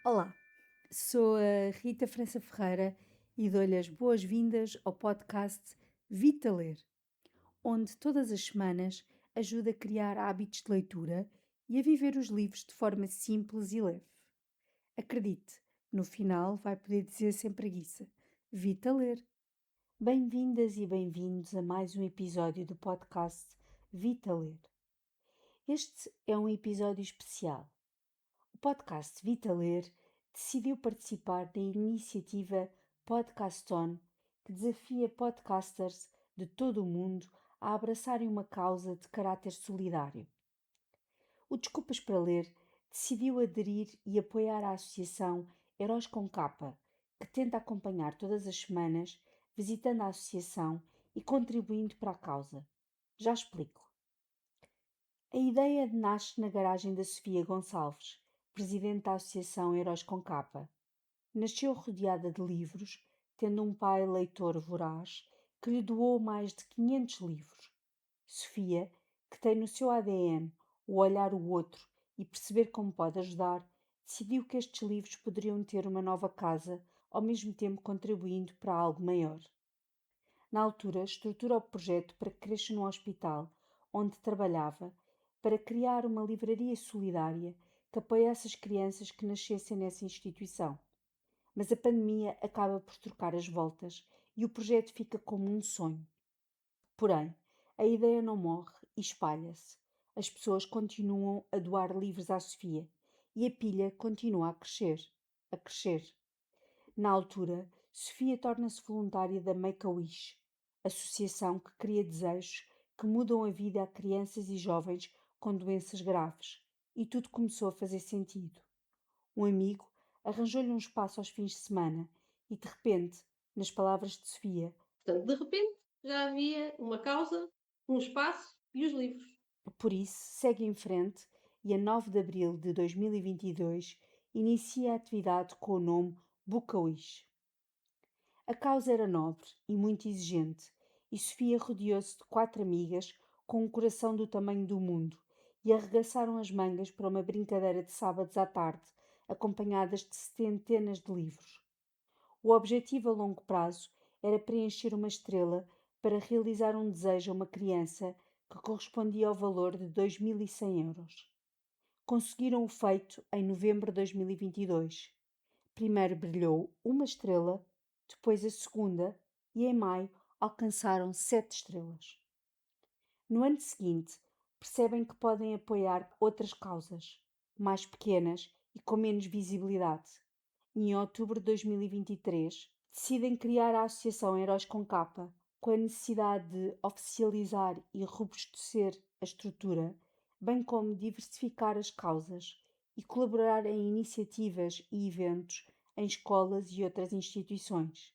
Olá, sou a Rita França Ferreira e dou-lhe as boas-vindas ao podcast Vita Ler, onde todas as semanas ajuda a criar hábitos de leitura e a viver os livros de forma simples e leve. Acredite, no final vai poder dizer sem preguiça: Vita Ler. Bem-vindas e bem-vindos a mais um episódio do podcast Vita Ler. Este é um episódio especial. O podcast Vita Ler decidiu participar da iniciativa Podcaston, que desafia podcasters de todo o mundo a abraçarem uma causa de caráter solidário. O Desculpas para Ler decidiu aderir e apoiar a associação Heróis com Capa, que tenta acompanhar todas as semanas, visitando a associação e contribuindo para a causa. Já explico. A ideia nasce na garagem da Sofia Gonçalves, presidente da Associação Heróis com Capa. Nasceu rodeada de livros, tendo um pai leitor voraz que lhe doou mais de 500 livros. Sofia, que tem no seu ADN o olhar o outro e perceber como pode ajudar, decidiu que estes livros poderiam ter uma nova casa, ao mesmo tempo contribuindo para algo maior. Na altura, estrutura o projeto para que cresça no hospital onde trabalhava, para criar uma livraria solidária que apoiasse as crianças que nascessem nessa instituição. Mas a pandemia acaba por trocar as voltas e o projeto fica como um sonho. Porém, a ideia não morre e espalha-se. As pessoas continuam a doar livros à Sofia e a pilha continua a crescer, a crescer. Na altura, Sofia torna-se voluntária da Make-A-Wish, associação que cria desejos que mudam a vida a crianças e jovens com doenças graves. E tudo começou a fazer sentido. Um amigo arranjou-lhe um espaço aos fins de semana e, de repente, nas palavras de Sofia, Portanto, de repente, já havia uma causa, um espaço e os livros. por isso, segue em frente e, a 9 de abril de 2022, inicia a atividade com o nome Book-A-Wish. A causa era nobre e muito exigente, e Sofia rodeou-se de 4 amigas com um coração do tamanho do mundo e arregaçaram as mangas para uma brincadeira de sábados à tarde, acompanhadas de centenas de livros. O objetivo a longo prazo era preencher uma estrela para realizar um desejo a uma criança que correspondia ao valor de 2.100 euros. Conseguiram o feito em novembro de 2022. Primeiro brilhou uma estrela, depois a segunda e em maio alcançaram 7 estrelas. No ano seguinte, percebem que podem apoiar outras causas, mais pequenas e com menos visibilidade. E em outubro de 2023, decidem criar a Associação Heróis com Capa, com a necessidade de oficializar e robustecer a estrutura, bem como diversificar as causas e colaborar em iniciativas e eventos em escolas e outras instituições.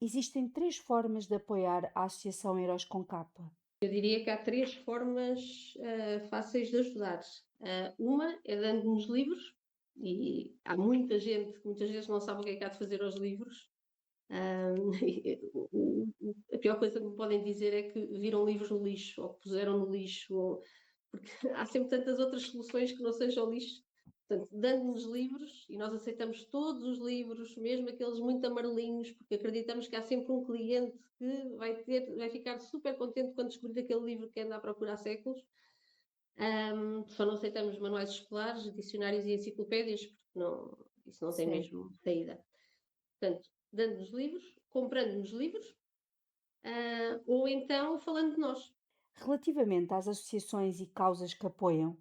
Existem 3 formas de apoiar a Associação Heróis com Capa. Eu diria que há três formas fáceis de ajudar. Uma é dando-nos livros, e há muita gente que muitas vezes não sabe o que há de fazer aos livros. A pior coisa que me podem dizer é que viram livros no lixo, ou que puseram no lixo, porque há sempre tantas outras soluções que não sejam lixo. Portanto, dando-nos livros, e nós aceitamos todos os livros, mesmo aqueles muito amarelinhos, porque acreditamos que há sempre um cliente que vai ficar super contente quando descobrir aquele livro que anda à procura há séculos. Só não aceitamos manuais escolares, dicionários e enciclopédias, porque isso não tem Certo. mesmo saída. Portanto, dando-nos livros, comprando-nos livros, ou então falando de nós. Relativamente às associações e causas que apoiam,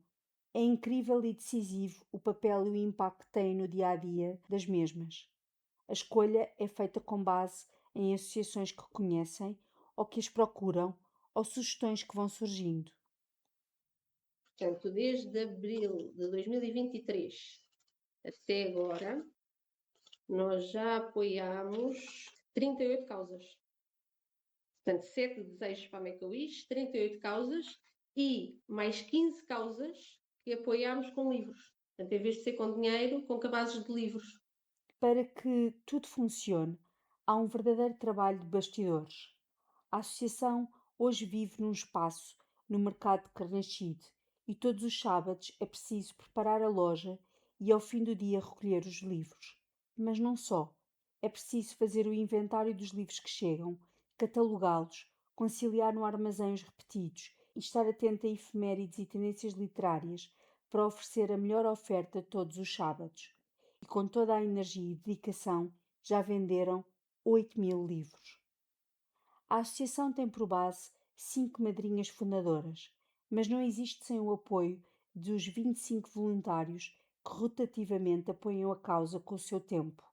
é incrível e decisivo o papel e o impacto que têm no dia a dia das mesmas. A escolha é feita com base em associações que conhecem ou que as procuram ou sugestões que vão surgindo. Portanto, desde abril de 2023 até agora, nós já apoiámos 38 causas. Portanto, 7 desejos para a Make-A-Wish, 38 causas e mais 15 causas que apoiámos com livros. Portanto, em vez de ser com dinheiro, com cabazes de livros. Para que tudo funcione, há um verdadeiro trabalho de bastidores. A associação hoje vive num espaço no mercado de Carnaxide e todos os sábados é preciso preparar a loja e ao fim do dia recolher os livros. Mas não só. É preciso fazer o inventário dos livros que chegam, catalogá-los, conciliar no armazém os repetidos e estar atento a efemérides e tendências literárias para oferecer a melhor oferta todos os sábados. E com toda a energia e dedicação já venderam 8.000 livros. A associação tem por base 5 madrinhas fundadoras, mas não existe sem o apoio dos 25 voluntários que rotativamente apoiam a causa com o seu tempo.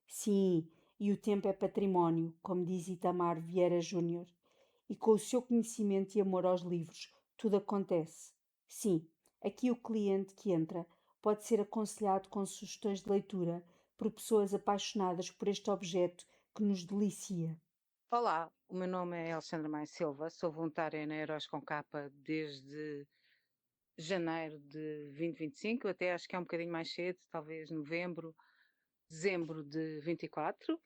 Sim, e o tempo é património, como diz Itamar Vieira Júnior, e com o seu conhecimento e amor aos livros, tudo acontece. Sim, aqui o cliente que entra pode ser aconselhado com sugestões de leitura por pessoas apaixonadas por este objeto que nos delicia. Olá, o meu nome é Alexandra Maia Silva, sou voluntária na Heróis com Capa desde janeiro de 2025, até acho que é um bocadinho mais cedo, talvez novembro, dezembro de 24.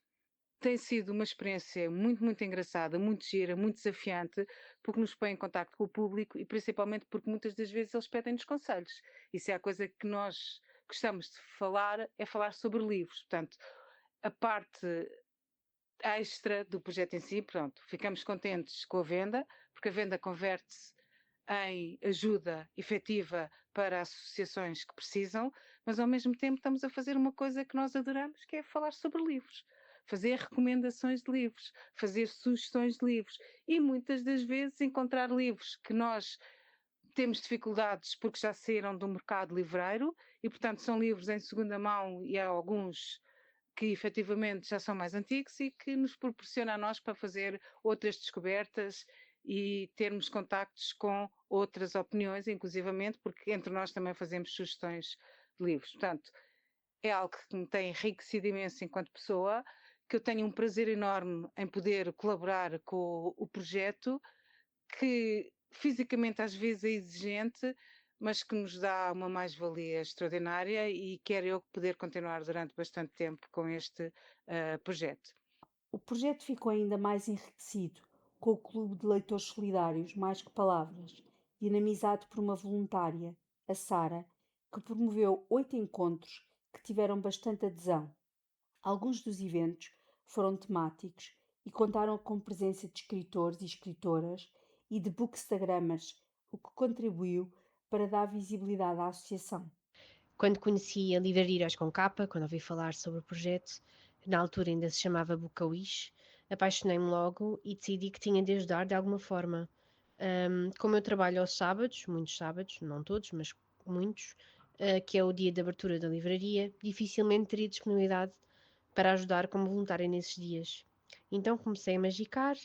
Tem sido uma experiência muito engraçada, muito gira, muito desafiante, porque nos põe em contacto com o público e principalmente porque muitas das vezes eles pedem-nos conselhos. E se há coisa que nós gostamos de falar, é falar sobre livros. Portanto, a parte extra do projeto em si, pronto, ficamos contentes com a venda, porque a venda converte-se em ajuda efetiva para associações que precisam, mas ao mesmo tempo estamos a fazer uma coisa que nós adoramos, que é falar sobre livros, fazer recomendações de livros, fazer sugestões de livros e muitas das vezes encontrar livros que nós temos dificuldades porque já saíram do mercado livreiro e, portanto, são livros em segunda mão e há alguns que efetivamente já são mais antigos e que nos proporciona a nós para fazer outras descobertas e termos contactos com outras opiniões, inclusivamente, porque entre nós também fazemos sugestões de livros. Portanto, é algo que me tem enriquecido imenso enquanto pessoa, que eu tenho um prazer enorme em poder colaborar com o projeto, que fisicamente às vezes é exigente, mas que nos dá uma mais-valia extraordinária e quero eu poder continuar durante bastante tempo com este projeto. O projeto ficou ainda mais enriquecido com o Clube de Leitores Solidários Mais que Palavras, dinamizado por uma voluntária, a Sara, que promoveu 8 encontros que tiveram bastante adesão. Alguns dos eventos foram temáticos e contaram com presença de escritores e escritoras e de bookstagrammers, o que contribuiu para dar visibilidade à associação. Quando conheci a Livraria Heróis com Capa, quando ouvi falar sobre o projeto, na altura ainda se chamava Bucawish, apaixonei-me logo e decidi que tinha de ajudar de alguma forma. Como eu trabalho aos sábados, muitos sábados, não todos, mas muitos, que é o dia de abertura da livraria, dificilmente teria disponibilidade para ajudar como voluntária nesses dias. Então comecei a magicar,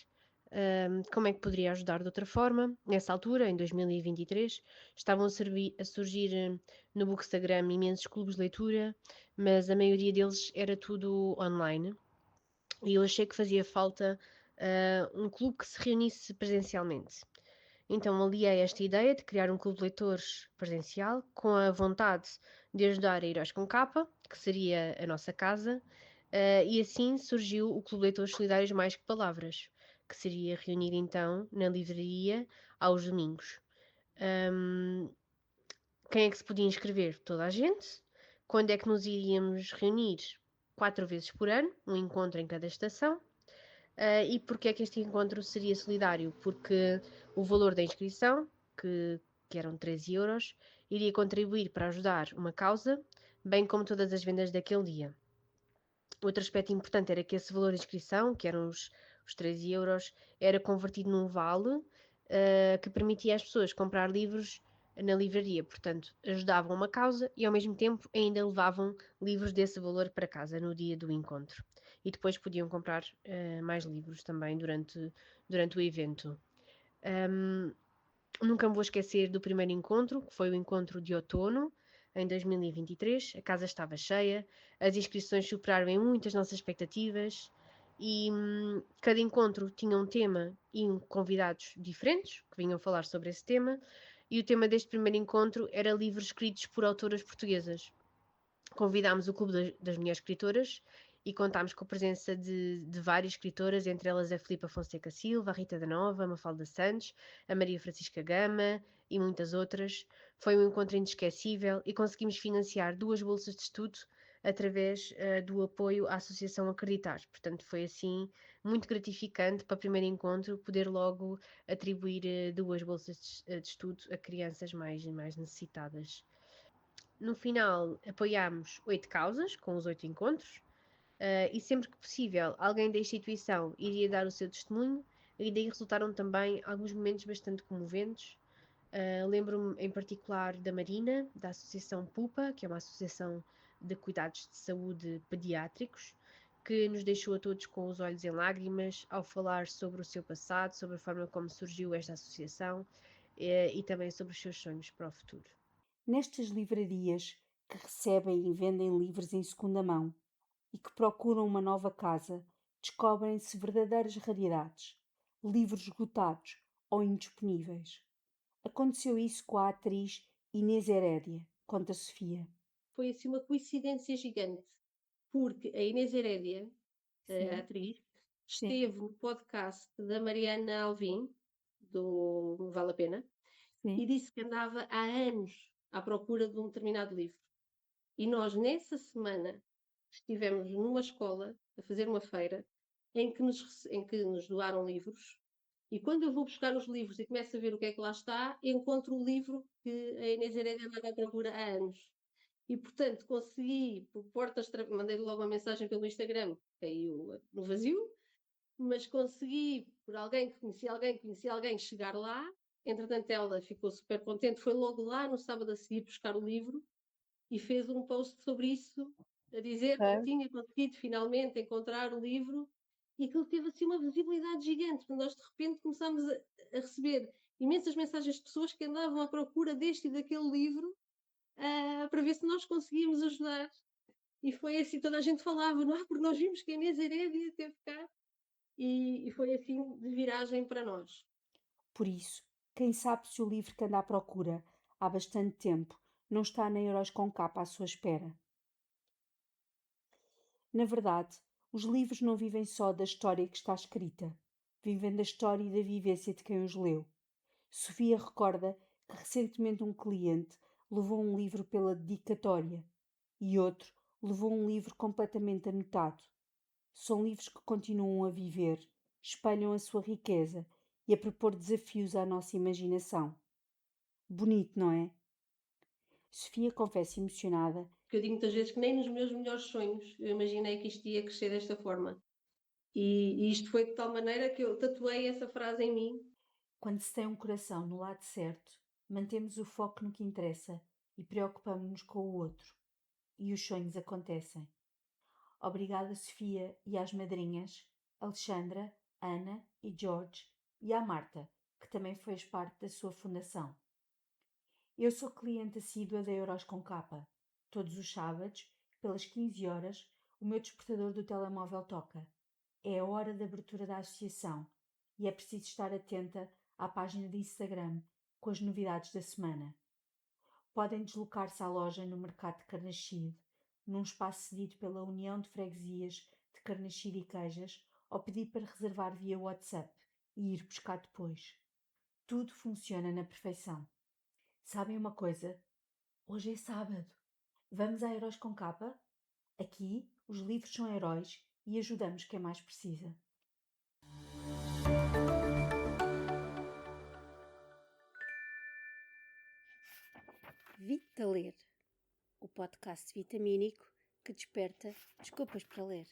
como é que poderia ajudar de outra forma. Nessa altura, em 2023, estavam a surgir no Bookstagram imensos clubes de leitura, mas a maioria deles era tudo online. E eu achei que fazia falta um clube que se reunisse presencialmente. Então aliei esta ideia de criar um clube de leitores presencial com a vontade de ajudar a Heróis com Capa, que seria a nossa casa, e assim surgiu o Clube de Leitores Solidários Mais que Palavras, que seria reunido então na livraria aos domingos. Quem é que se podia inscrever? Toda a gente. Quando é que nos iríamos reunir? 4 vezes por ano, um encontro em cada estação. E porquê é que este encontro seria solidário? Porque o valor da inscrição, que eram 13 euros, iria contribuir para ajudar uma causa, bem como todas as vendas daquele dia. Outro aspecto importante era que esse valor de inscrição, que eram os 13 euros, era convertido num vale que permitia às pessoas comprar livros na livraria. Portanto, ajudavam uma causa e ao mesmo tempo ainda levavam livros desse valor para casa no dia do encontro. E depois podiam comprar mais livros também durante o evento. Nunca me vou esquecer do primeiro encontro, que foi o encontro de outono, em 2023. A casa estava cheia, as inscrições superaram em muitas nossas expectativas e cada encontro tinha um tema e convidados diferentes que vinham falar sobre esse tema. E o tema deste primeiro encontro era livros escritos por autoras portuguesas. Convidámos o Clube das Mulheres Escritoras e contámos com a presença de várias escritoras, entre elas a Filipa Fonseca Silva, a Rita da Nova, a Mafalda Santos, a Maria Francisca Gama e muitas outras. Foi um encontro inesquecível e conseguimos financiar 2 bolsas de estudo através do apoio à Associação Acreditar. Portanto, foi assim muito gratificante para o primeiro encontro poder logo atribuir 2 bolsas de estudo a crianças mais necessitadas. No final, apoiámos 8 causas, com os 8 encontros, e sempre que possível, alguém da instituição iria dar o seu testemunho, e daí resultaram também alguns momentos bastante comoventes. Lembro-me em particular da Marina, da Associação PUPA, que é uma associação de cuidados de saúde pediátricos, que nos deixou a todos com os olhos em lágrimas ao falar sobre o seu passado, sobre a forma como surgiu esta associação e também sobre os seus sonhos para o futuro. Nestas livrarias que recebem e vendem livros em segunda mão e que procuram uma nova casa, descobrem-se verdadeiras raridades, livros esgotados ou indisponíveis. Aconteceu isso com a atriz Inês Herédia, conta Sofia. Foi assim uma coincidência gigante, porque a Inês Herédia, a atriz, esteve no podcast da Mariana Alvim, do Vale a Pena, e disse que andava há anos à procura de um determinado livro. E nós, nessa semana, estivemos numa escola a fazer uma feira em que nos doaram livros. E quando eu vou buscar os livros e começo a ver o que é que lá está, encontro o livro que a Inês Herédia andava à procura há anos. E, portanto, consegui, por portas, mandei-lhe logo uma mensagem pelo Instagram, caiu no vazio, mas consegui, por alguém que conhecia alguém, chegar lá. Entretanto, ela ficou super contente, foi logo lá no sábado a seguir buscar o livro e fez um post sobre isso, a dizer que tinha conseguido finalmente encontrar o livro e que ele teve assim uma visibilidade gigante. Nós de repente começámos a receber imensas mensagens de pessoas que andavam à procura deste e daquele livro para ver se nós conseguíamos ajudar. E foi assim, toda a gente falava, não é? Porque nós vimos que a Inês Herédia esteve cá e foi assim de viragem para nós. Por isso, quem sabe se o livro que anda à procura há bastante tempo não está na Heróis com Capa à sua espera. Na verdade, os livros não vivem só da história que está escrita, vivem da história e da vivência de quem os leu. Sofia recorda que recentemente um cliente levou um livro pela dedicatória e outro levou um livro completamente anotado. São livros que continuam a viver, espelham a sua riqueza e a propor desafios à nossa imaginação. Bonito, não é? Sofia confessa emocionada. Porque eu digo muitas vezes que nem nos meus melhores sonhos eu imaginei que isto ia crescer desta forma. E isto foi de tal maneira que eu tatuei essa frase em mim. Quando se tem um coração no lado certo, mantemos o foco no que interessa e preocupamos-nos com o outro. E os sonhos acontecem. Obrigada, Sofia, e às madrinhas, Alexandra, Ana e George, e à Marta, que também fez parte da sua fundação. Eu sou cliente assídua da Euros com Capa. Todos os sábados, pelas 15 horas, o meu despertador do telemóvel toca. É a hora de abertura da associação e é preciso estar atenta à página de Instagram com as novidades da semana. Podem deslocar-se à loja no Mercado de Carnaxide, num espaço cedido pela União de Freguesias de Carnaxide e Queijas, ou pedir para reservar via WhatsApp e ir buscar depois. Tudo funciona na perfeição. Sabem uma coisa? Hoje é sábado. Vamos a Heróis com Capa? Aqui, os livros são heróis e ajudamos quem mais precisa. Vita Ler, o podcast vitamínico que desperta desculpas para ler.